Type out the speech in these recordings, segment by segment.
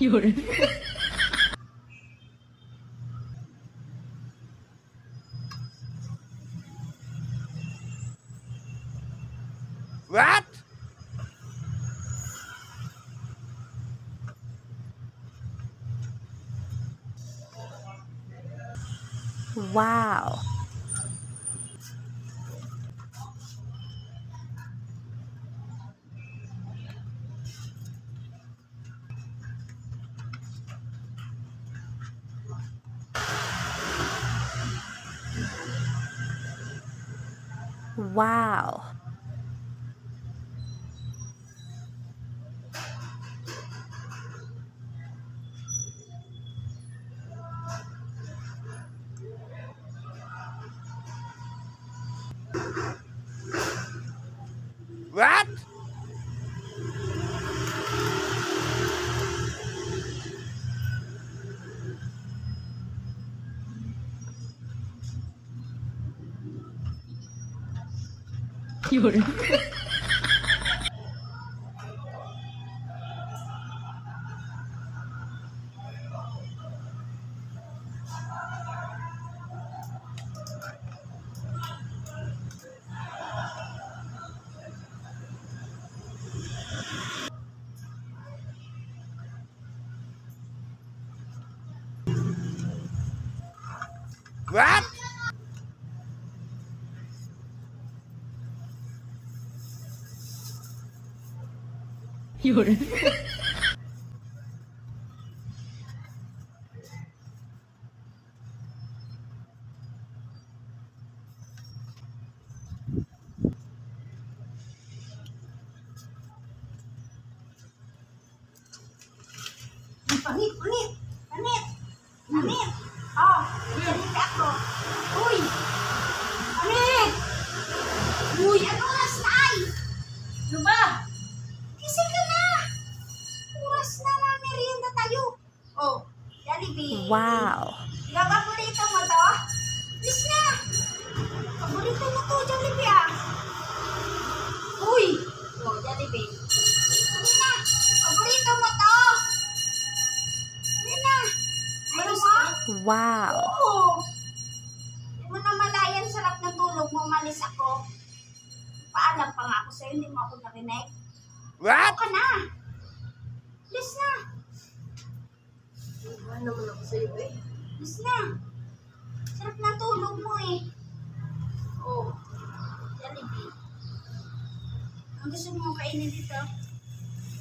Yun. What? Wow. Wow. What? Yun. What? Yun. Panit, panit, panit, panit. Oh, panit ako. Uy, panit. Uy, ano oras na ay? Ano ba? Gising ka na. Oras na na, merienda tayo. Oh, Jollibee. Wow. Ikaw, paborito mo to? Yes na. Paborito mo to, Jollibee ah. Uy, oh, Jollibee. Ano na? Paborito mo to? Ano mo? Wow. Oo. Hindi mo na malayan, sarap ng tulog mo, umalis ako. Paalam pa nga ako sa'yo, hindi mo ako narinig. What? Ako ka na. Alis na. Ano naman ako sa'yo eh? Alis na. Sarap ng tulog mo eh. Oh, Jollibee. Ang gusto mo kainin dito?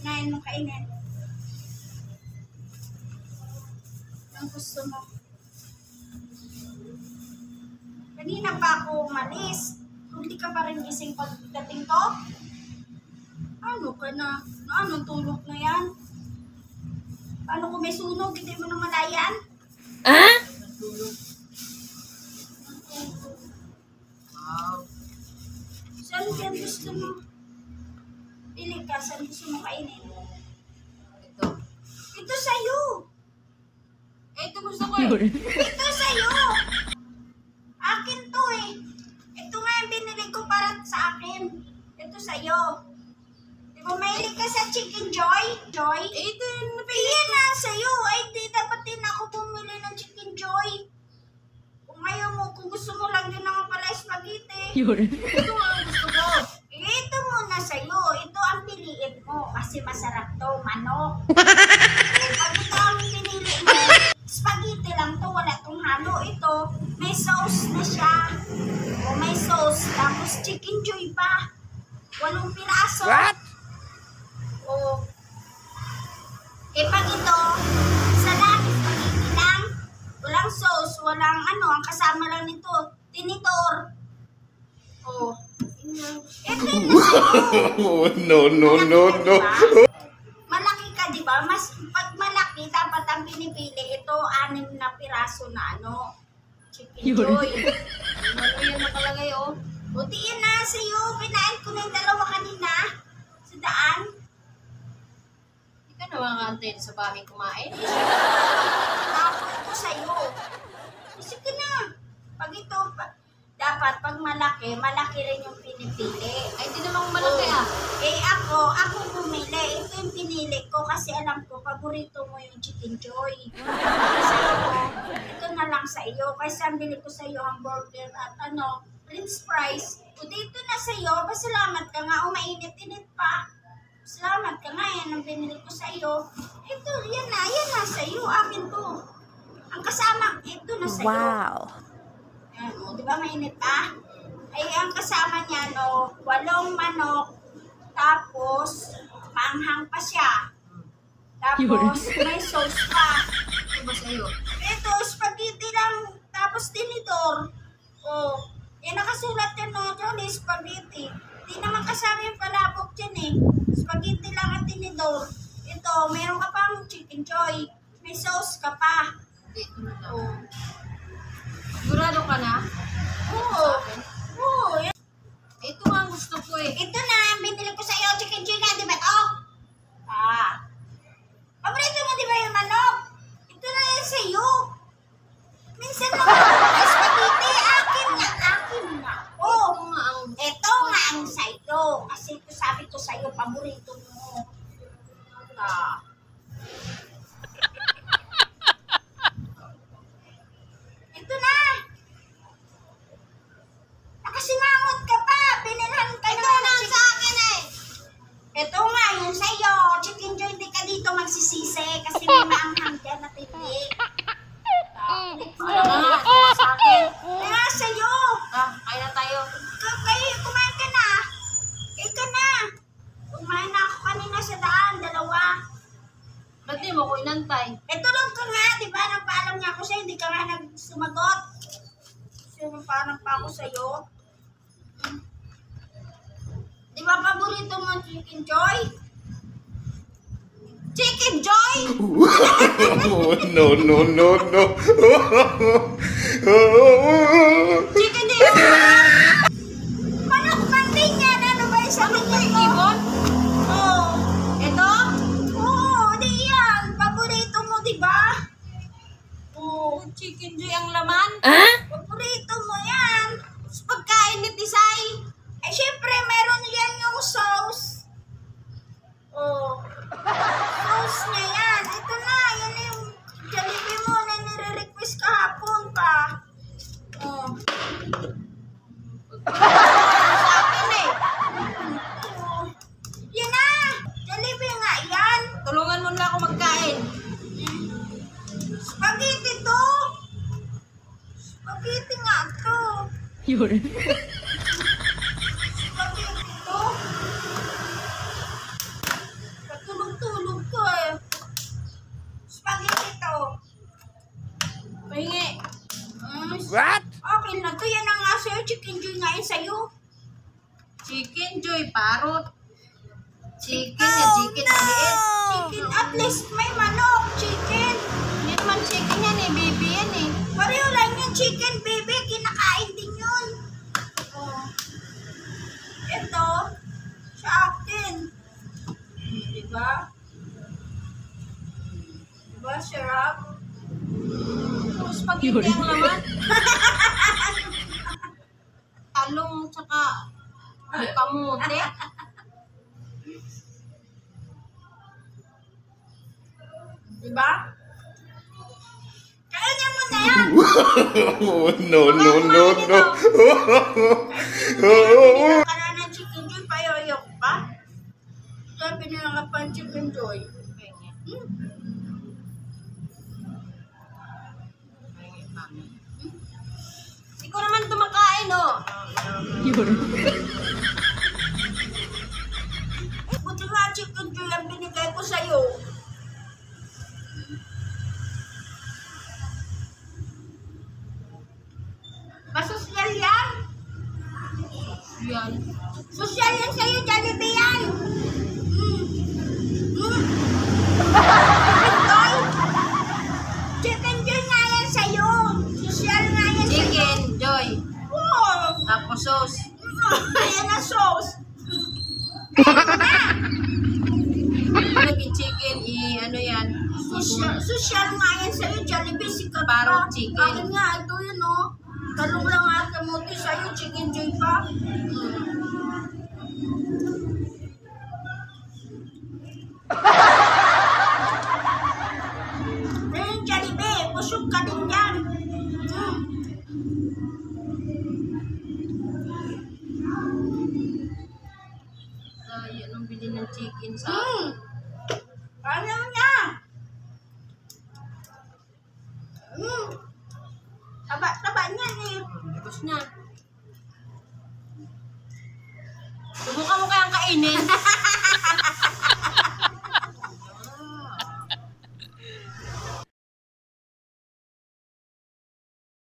Nain mo kainin. Ang gusto mo. Kanina pa ako umalis. Hindi ka pa rin gising pagdating ko? Ano ka na? Anong tulog na yan? Paano kung may sunog? Hindi mo na malayan? Ah? Natulog. Wow. Saan yan gusto mo? Pili ka. Saan gusto mo kainin? Ito. Ito sa'yo. Ito gusto ko Yun. eh. Ito sa'yo. Akin to eh. Ito nga yung binili ko para sa akin. Ito sa'yo. Di ba mahilig ka sa Chicken Joy? Joy? Ito yung Iyan na sa'yo. Ay, di dapat din ako bumili ng Chicken Joy. Kung ayaw mo, kung gusto mo lang din naman pala spaghetti. Yun. Ito nga ang gusto ko. Ito muna sa'yo. Ito ang piliin mo. Kasi masarap to, manok. Pag ito ang pinili mo, spaghetti lang to, wala tong halo. Ito, may sauce na siya. O may sauce, tapos Chicken Joy pa. 8 piraso. What? O, eh pag ito, sa langit, spaghetti lang. Walang sauce, walang ano, ang kasama lang nito, tinitor. O, ito yun na sa'yo. Oh, no, no, no, no. Malaki ka, di ba? Mas, pag malaki, dapat ang pinipili. Ito, 6 na piraso na ano. Chicken Yun. Joy. Ano yan nakalagay oh. Buti yan na sa'yo. Kinain ko na yung 2 kanina. Sa daan. Hindi ka naman antayin sa bahay kumain. Tapos ito sa'yo. Kasi ka na. Pag ito, dapat pag malaki, malaki rin yung pinipili. Ay, di naman malaki ah. Eh ako bumili. Ito yung pinili ko kasi alam ko, paborito mo yung Chicken Joy. Sa'yo, ito na lang sa iyo. Kasi ang bili ko sa iyo, hamburger at French fries. O dito na sa iyo, pasalamat ka nga. O mainit-init pa. Salamat ka nga, yan ang binili ko sa iyo. Ito, yan na sa iyo. Akin to. Ang kasama, ito na sa iyo. Wow. Yan, o, di ba mainit pa? Ay, ang kasama niya, 8 manok. Tapos, maanghang pa siya. Tapos, may sauce pa. Ito ba sa'yo? Ito, spaghetti lang. Tapos, tinidor. O, yan nakasulat yan, no? Diyan, spaghetti. Di naman kasama yung palabok dyan, eh. Spaghetti lang at tinidor. Ito, meron ka pang Chicken Joy. May sauce ka pa. Ito na daw. O, Sigurado ka na? oo. Oo, yan. Ito nga ang gusto ko eh. Ito na, ang binili ko sa iyo, Chicken Joy nga, di ba ito? Paborito mo, di ba yung manok? Ito na yan sa iyo. Minsan lang, ay spaghetti, akin nga. Oh, Ito nga ang... ito nga ang sa iyo. Kasi ito sabi ko sa iyo, paborito mo. Ito na. Nakasimangot ka pa. Binilhan ka na ng sa akin eh. Ito nga, yun sa'yo. Chicken Joy, di ka dito magsisisi kasi may maanghang dyan na hindi. Ano nga? Ito nga sa akin. Kaya sa'yo. Kaya na tayo. Kayo, kumain ka na. Kayo ka na. Kumain na ako kanina sa daan, 2. Ba't di mo ko inantay? Tulog ka nga, di ba? Nagpaalam nga ako sa'yo, hindi ka nga nagsumagot. Parang pa ako sa'yo. Di ba paborito mo ang Chicken Joy? Chicken Joy? No. Chicken Joy? Manok man din yan. Ano ba yung sabi niya? Ibon? Oo. Ito? Oo, di yan. Paborito mo, di ba? Oo. Chicken Joy ang laman? Paborito mo yan. Pagkain ni Tisay. Eh, syempre, meron yan yung sauce. Oh. Sauce niya yan. Ito na, yan na yung Jollibee mo na nire-request kahapon pa. Oh. Sa akin eh. Oh. Yan na. Jollibee nga yan. Tulungan mo na ako magkain. Spaghetti to. Spaghetti nga to. Yun. Spaghetti to. Patulog-tulog ko eh. Spaghetti to. Pahingi. What? Okay na to. Yan na nga sa'yo. Chicken Joy nga yan sa'yo. Chicken Joy, parot. Chicken ang liit. Chicken, at least may manok. Chicken. Hindi naman chicken yan eh, baby yan eh. Pareho lang yung chicken, baby. Kinakain din yun. Oh. Ito, sa akin. Diba? Diba, sarap? Puro spaghetti ang laman. Talong tsaka kamote. Diba? Kainin mo na yan. No. Pinila ka na ng Chicken Joy, payoyo ko pa. Kaya pinila ka pa ng Chicken Joy. Ikaw naman tumakain oh. Yun. Buti nga Chicken Joy ang binigay ko sa'yo. Masosyal yan. Yan. Sosyal yan sa'yo, Jollibee yan. Chicken Joy nga yan sa'yo. Sosyal nga yan sa'yo. Chicken Joy. Wow. Tapos sauce. Ayan na sauce. Naging chicken, ano yan? Sosyal nga yan sa'yo, Jollibee. Sikat Parang ka. chicken. Akin nga, ito yun, oh. Talong lang nga kamuti sa'yo, chicken joy pa. Ayun, Jollibee, busog ka din yan. Kaya nang bili ng chicken sa akin. Ano niya? Taba niyan eh. Tapos na. Subukan mo kayang kainin.